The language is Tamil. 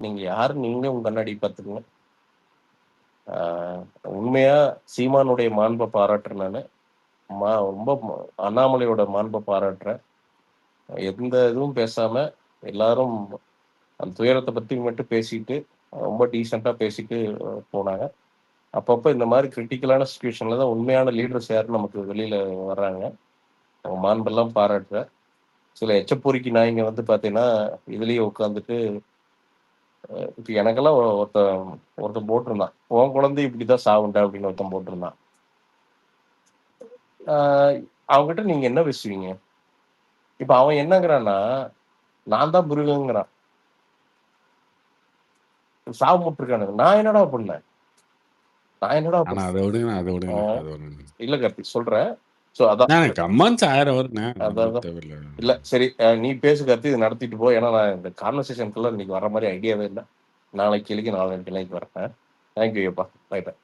நீங்க யாருன்னு நீங்களே உங்க கண்ணாடி பார்த்துக்கங்க. ஆ உண்மையா சீமானுடைய மாண்ப பாராட்டுறேன் நானு. ரொம்ப அண்ணாமலையோட மாண்ப பாராட்டுறேன். எந்த இதுவும் பேசாம எல்லாரும் அந்த துயரத்த பத்தி மட்டும் பேசிட்டு, ரொம்ப டீசென்ட்டா பேசிட்டு போனாங்க. அப்பப்ப இந்த மாரி கிரிட்டிக்கலான சிச்சுவேஷன்ல தான் உண்மையான லீடர்ஸ் யாருன்னு நமக்கு வெளியில வர்றாங்க. அவங்க மாண்பெல்லாம் பாராட்டுறேன். சில எச்சப்பொறுக்கி நாய்ங்க வந்து பார்த்தீங்கன்னா, இதுலயே உட்காந்துட்டு இப்ப எனக்கெல்லாம் ஒருத்தன் ஒருத்தன் போட்டிருந்தான். "உன் குழந்தை இப்படிதான் சாவுண்டா" அப்படின்னு ஒருத்தன் போட்டிருந்தான். ஆ அவன்கிட்ட நீங்க என்ன பேசுவீங்க? இப்ப அவன் என்னங்கிறான்னா, நான் தான் மிருகங்கிறான். சாவு போட்டுருக்கானுங்க. நான் என்னடா பண்ணேன்? நான் என்னடா ஆனா பண்ணேன்? அதை விடுங்க, அதை ஆ விடுங்க, அதை விடுங்க. இல்ல கார்த்தி சொல்றேன். ஸோ அதான். கமெண்ட்ஸ் 1000 வருண்ணே, அதான். நமக்கு தேவையில்ல. இல்ல சரி நீ பேசு கார்த்தி இத நடத்திட்டு போ. ஏன்னா நான் இந்த கான்வர்சேஷனுக்குள்ள இன்னைக்கு வர மாரி ஐடியாவே இல்ல. நாளைக்கு நாளான்னைக்கு வரேன். தேங்க் யூ அப்பா. Bye by.